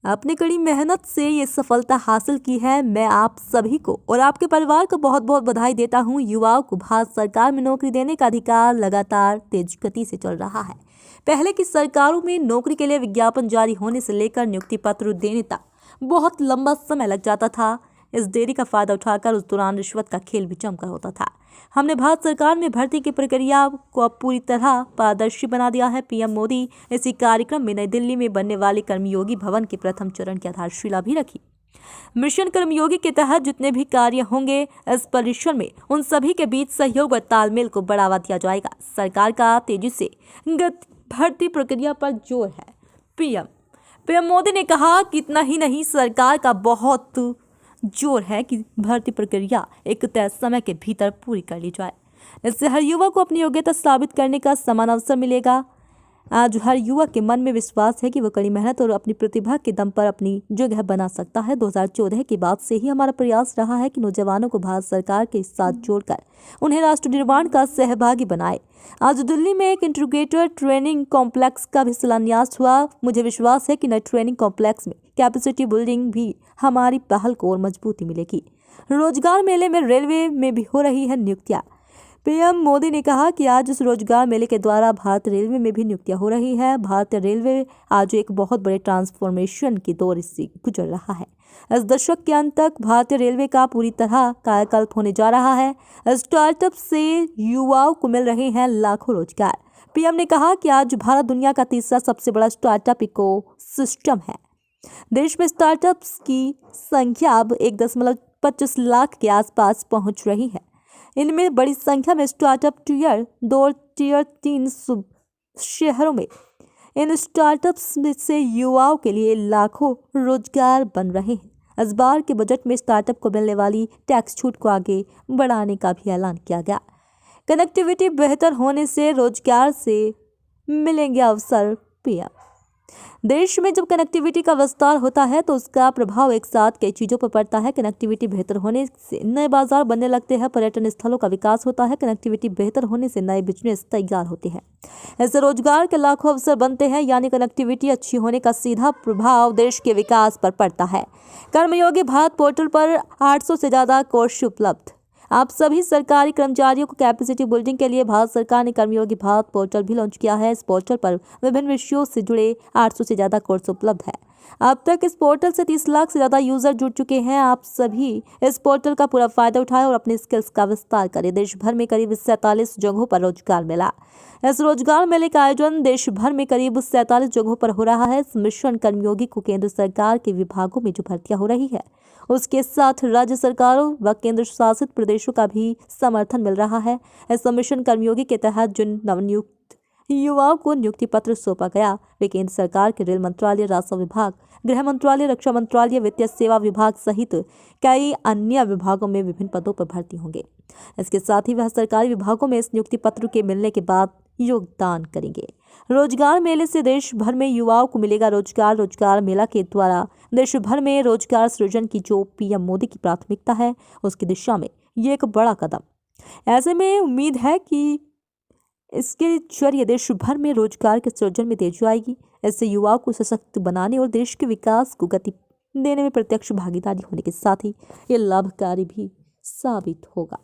आपने कड़ी मेहनत से ये सफलता हासिल की है। मैं आप सभी को और आपके परिवार को बहुत बहुत बधाई देता हूँ। युवाओं को भारत सरकार में नौकरी देने का अधिकार लगातार तेज गति से चल रहा है। पहले की सरकारों में नौकरी के लिए विज्ञापन जारी होने से लेकर नियुक्ति पत्र देने तक बहुत लंबा समय लग जाता था। इस देरी का फायदा उठाकर उस दौरान रिश्वत का खेल भी जमकर होता था। हमने भारत सरकार में भर्ती की प्रक्रिया को अब पूरी तरह पारदर्शी बना दिया है। पीएम मोदी इसी कार्यक्रम में नई दिल्ली में बनने वाले कर्मयोगी भवन के प्रथम चरण की आधारशिला भी रखी। मिशन कर्मयोगी के तहत जितने भी कार्य होंगे इस परिसर में, उन सभी के बीच सहयोग और तालमेल को बढ़ावा दिया जाएगा। सरकार का तेजी से भर्ती प्रक्रिया पर जोर है। पीएम मोदी ने कहा कि इतना ही नहीं, सरकार का बहुत जोर है कि भर्ती प्रक्रिया एक तय समय के भीतर पूरी कर ली जाए। इससे हर युवा को अपनी योग्यता साबित करने का समान अवसर मिलेगा। आज हर युवक के मन में विश्वास है कि वह कड़ी मेहनत और अपनी प्रतिभा के दम पर अपनी जगह बना सकता है। 2014 के बाद से ही हमारा प्रयास रहा है कि नौजवानों को भारत सरकार के साथ जोड़कर उन्हें राष्ट्र निर्माण का सहभागी बनाए। आज दिल्ली में एक इंटीग्रेटेड ट्रेनिंग कॉम्प्लेक्स का भी शिलान्यास हुआ। मुझे विश्वास है कि नए ट्रेनिंग कॉम्प्लेक्स में कैपेसिटी बिल्डिंग भी हमारी पहल को और मजबूती मिलेगी। रोजगार मेले में रेलवे में भी हो रही है नियुक्तियां। पीएम मोदी ने कहा कि आज इस रोजगार मेले के द्वारा भारत रेलवे में भी नियुक्तियां हो रही है। भारतीय रेलवे आज एक बहुत बड़े ट्रांसफॉर्मेशन की दौर से गुजर रहा है। इस दशक के अंत तक भारतीय रेलवे का पूरी तरह कायाकल्प होने जा रहा है। स्टार्टअप से युवाओं को मिल रहे हैं लाखों रोजगार। पीएम ने कहा कि आज भारत दुनिया का तीसरा सबसे बड़ा स्टार्टअप इकोसिस्टम है। देश में स्टार्टअप्स की संख्या अब 1.25 लाख के आसपास पहुंच रही है। इनमें बड़ी संख्या में स्टार्टअप टियर 2 टियर 3 शहरों में। इन स्टार्टअप्स से युवाओं के लिए लाखों रोजगार बन रहे हैं। इस बार के बजट में स्टार्टअप को मिलने वाली टैक्स छूट को आगे बढ़ाने का भी ऐलान किया गया। कनेक्टिविटी बेहतर होने से रोजगार से मिलेंगे अवसर। पीएम देश में जब कनेक्टिविटी का विस्तार होता है तो उसका प्रभाव एक साथ कई चीजों पर पड़ता है। कनेक्टिविटी बेहतर होने से नए बाजार बनने लगते हैं, पर्यटन स्थलों का विकास होता है। कनेक्टिविटी बेहतर होने से नए बिजनेस तैयार होते हैं, ऐसे रोजगार के लाखों अवसर बनते हैं। यानी कनेक्टिविटी अच्छी होने का सीधा प्रभाव देश के विकास पर पड़ता है। कर्मयोगी भारत पोर्टल पर 800 से ज्यादा कोर्स उपलब्ध। आप सभी सरकारी कर्मचारियों को कैपेसिटी बिल्डिंग के लिए भारत सरकार ने कर्मयोगी भारत पोर्टल भी लॉन्च किया है। इस पोर्टल पर विभिन्न विषयों से जुड़े 800 से ज्यादा कोर्स उपलब्ध है। अब तक इस पोर्टल से 30 लाख से ज्यादा यूजर जुड़ चुके हैं। आप सभी इस पोर्टल का पूरा फायदा उठाएं और अपने स्किल्स का विस्तार करें। देश भर में करीब 47 जगहों पर रोजगार मेला। इस रोजगार मेले का आयोजन देश भर में करीब 47 जगहों पर हो रहा है। इस मिशन कर्मयोगी को केंद्र सरकार के विभागों में जो भर्तियां हो रही है उसके साथ राज्य सरकारों व केंद्र शासित प्रदेशों का भी समर्थन मिल रहा है। इस मिशन कर्मयोगी के तहत जिन नवनियुक्त युवाओं को नियुक्ति पत्र सौंपा गया वे केंद्र सरकार के रेल मंत्रालय, राजस्व विभाग, गृह मंत्रालय, रक्षा मंत्रालय, वित्तीय सेवा विभाग सहित कई अन्य विभागों में विभिन्न पदों पर भर्ती होंगे। इसके साथ ही वह सरकारी विभागों में इस नियुक्ति पत्र के मिलने के बाद योगदान करेंगे। रोजगार मेले से देश भर में युवाओं को मिलेगा रोजगार। रोजगार मेला के द्वारा देश भर में रोजगार सृजन की जो पीएम मोदी की प्राथमिकता है उसकी दिशा में ये एक बड़ा कदम। ऐसे में उम्मीद है कि इसके जरिए देश भर में रोजगार के सृजन में तेजी आएगी। इससे युवाओं को सशक्त बनाने और देश के विकास को गति देने में प्रत्यक्ष भागीदारी होने के साथ ही ये लाभकारी भी साबित होगा।